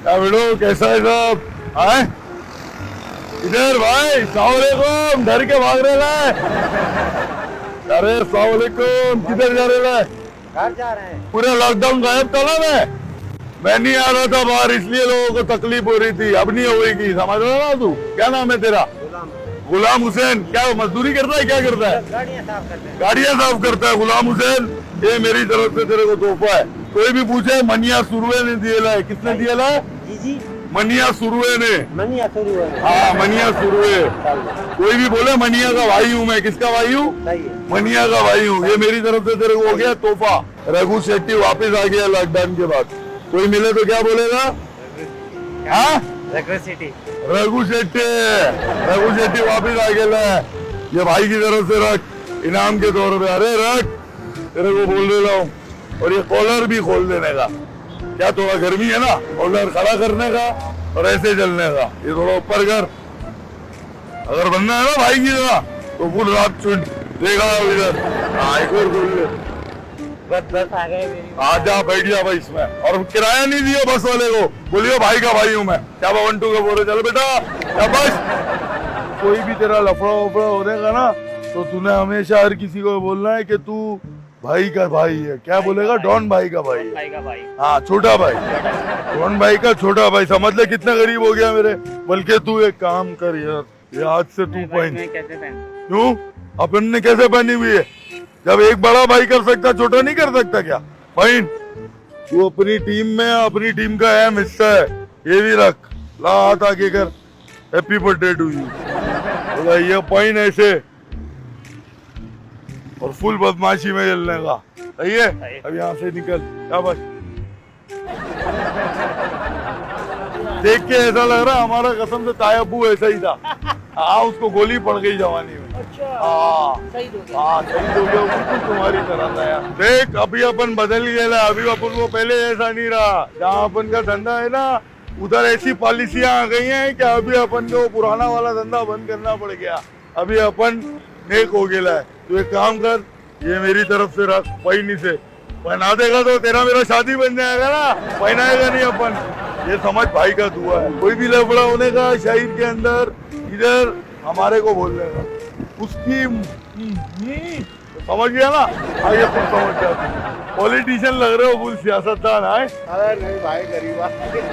क्या वीडियो कैसा है सब? आए इधर भाई, अस्सलाम वालेकुम। डर के भाग रहे है? अरे अस्सलाम वालेकुम, किधर जा रहे है? घर जा रहे हैं। पूरा लॉकडाउन गायब था ना मैं नहीं आ रहा था बाहर, इसलिए लोगों को तकलीफ हो रही थी। अब नहीं होगी, समझ रहा ना तू? क्या नाम है तेरा? गुलाम हुसैन। क्या मजदूरी करता है, क्या करता है? गाड़ियाँ साफ करते हैं। गाड़ियाँ साफ करता है गुलाम हुसैन। ये मेरी तरफ से तेरे को तोहफा है। कोई भी पूछे मनिया सुरवे ने दिएला है। किसने दिएला है? जी जी मनिया सुरवे ने। मनिया शुरू है। हाँ मनिया सुरवे। कोई भी बोले मनिया का भाई हूँ मैं। किसका भाई हूँ? सही है। मनिया का भाई हूँ। ये मेरी तरफ से तेरे को हो गया तोहफा। रघु शेट्टी वापस आ गया लॉकडाउन के बाद। कोई मिले तो क्या बोलेगा? हाँ इलेक्ट्रिसिटी। रघु शेट्टी वापस आ गया है। ये भाई की तरफ से रख, इनाम के तौर पे। अरे रख, तेरे को बोल दे रहा हूँ। और ये कॉलर भी खोल देने का। क्या थोड़ा गर्मी है ना, कॉलर खड़ा करने का और ऐसे चलने का। ये थोड़ा ऊपर कर। अगर बनना है ना भाई की तरह तो फुल रात चुन देखा इधर। हाँ एक और खोल ले। बस आ गए मेरी। आ जा, बैठ जा भाई इसमें। और किराया नहीं दियो बस वाले को, बोलियो भाई का भाई हूँ मैं। क्या 1-2 का बोल रहे? चलो बेटा क्या बस। कोई भी तेरा लफड़ा वफड़ा होने का ना तो तूने हमेशा हर किसी को बोलना है कि तू भाई का भाई है। क्या बोलेगा? डॉन भाई का भाई है। भाई का भाई। हाँ छोटा भाई, डॉन भाई का छोटा भाई। समझ ले कितना गरीब हो गया मेरे। बल्कि तू एक काम कर यार, ये आज से तू पहन। कैसे पहन? क्यों? अपन ने कैसे पहनी हुई है? जब एक बड़ा भाई कर सकता, छोटा नहीं कर सकता क्या? फाइन। तू अपनी टीम में, अपनी टीम का अहम हिस्सा है। ये भी रख, ला हाथ आगे कर। Happy birthday to you. ये पॉइंट ऐसे और फुल बदमाशी में चलने का। सही है? अब यहाँ से निकल। क्या बस देख के ऐसा लग रहा हमारा कसम से तायाबू ऐसा ही था। हाँ उसको गोली पड़ गई जवानी में। अच्छा। हाँ सही हो गया। हाँ सही हो गया, बिल्कुल तुम्हारी तरह था यार। देख अभी अपन बदल गया। अभी अपन को पहले ऐसा नहीं रहा। जहाँ अपन का धंधा है ना उधर ऐसी पॉलिसियां आ गई हैं कि अभी अपन को पुराना वाला धंधा बंद करना पड़ गया। अभी अपन नेक हो गया है। तो एक काम कर, ये मेरी तरफ से रख, पहनी से पहना देगा तो तेरा मेरा शादी बन जाएगा ना। पहनाएगा नहीं अपन, ये समझ भाई का दुआ है। कोई भी लफड़ा होने का शहर के अंदर इधर हमारे को बोल देगा। उसकी समझ गया ना? आगे खुद समझ जाती। पॉलिटिशियन लग रहे हो, फुल सियासतदान है। अरे नहीं भाई, गरीब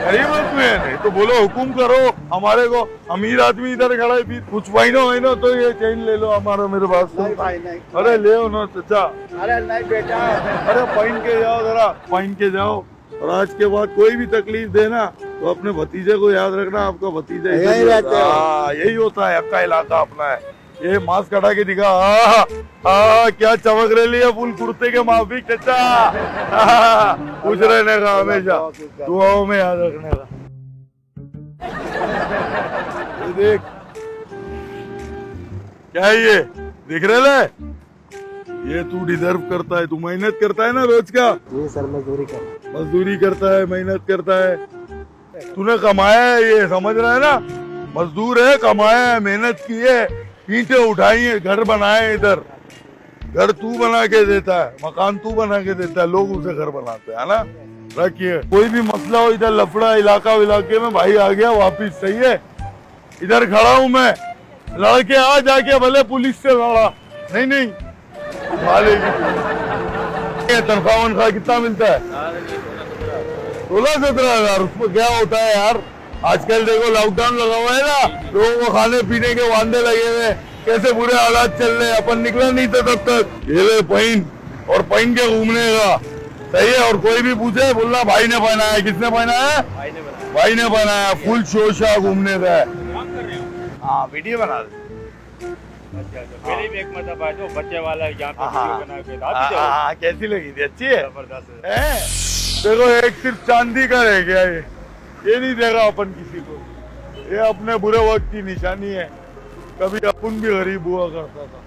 गरीब आदमी है। नहीं तो बोलो हुकुम करो हमारे को। अमीर आदमी इधर खड़ा है, फिर कुछ महीनों तो ये चेन ले लो हमारा मेरे पास से। भाई नहीं। अरे ले ना चाचा। अरे नहीं बेटा। अरे पहन के जाओ, जरा पहन के जाओ। और आज के बाद कोई भी तकलीफ देना तो अपने भतीजे को याद रखना। आपका भतीजा यही रहते हो। यही होता है, आपका इलाका अपना है। ये मास्क हटा के दिखा। क्या चमक रही है फुल कुर्ते के माफिक चाचा। खुश रहने का हमेशा, दुआओं में याद रखने का। ये देख क्या है ये, दिख रहा है? ये तू डिजर्व करता है। तू मेहनत करता है ना रोज का। जी सर, मजदूरी करता है, मेहनत करता है। तूने कमाया है, ये समझ रहा है ना? मजदूर है, कमाया है, मेहनत की है, ईंटें उठाई है, घर बनाए। इधर घर तू बना के देता है, मकान तू बना के देता है, लोग उसे घर बनाते हैं ना। रखिए कोई भी मसला हो, इधर लफड़ा इलाके में भाई आ गया वापिस। सही है? इधर खड़ा हूँ मैं, लड़के आ जाके भले पुलिस से लड़ा नहीं तनख्वाह कितना मिलता है? 16-17 उसमें क्या होता है यार? आजकल देखो लॉकडाउन लगा हुआ है ना, लोगों को खाने पीने के वांदे लगे हुए, कैसे बुरे हालात चल रहे। अपन निकला नहीं था तब तक। ये ले पहन और पहन के घूमने का। सही है? और कोई भी पूछे बोलना भाई ने पहना है। किसने पहना है? भाई ने पहना है। फुल शोशा घूमने का है। हाँ वीडियो बना दे। मेरे भी एक मतलब है जो बच्चे वाला है, यहाँ पे हाँ, वीडियो बना के डाल दीजिए। हाँ कैसी लगी थी? अच्छी है? जबरदस्त है। देखो एक सिर्फ चांदी का रह गया ये नहीं देगा अपन किसी को। ये अपने बुरे वक्त की निशानी है। कभी अपन भी गरीब हुआ करता था,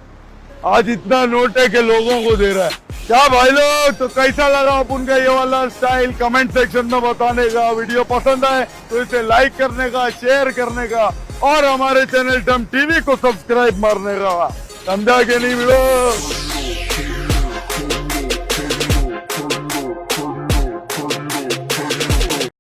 आज इतना नोट है कि लोगों को दे रहा है। क्या भाई लोग, तो कैसा लगा अपन का ये वाला स्टाइल? कमेंट सेक्शन में बताने का। वीडियो पसंद आए तो इसे लाइक करने का, शेयर करने का और हमारे चैनल टम टीवी को सब्सक्राइब मारने का। समझा के नहीं मिलो?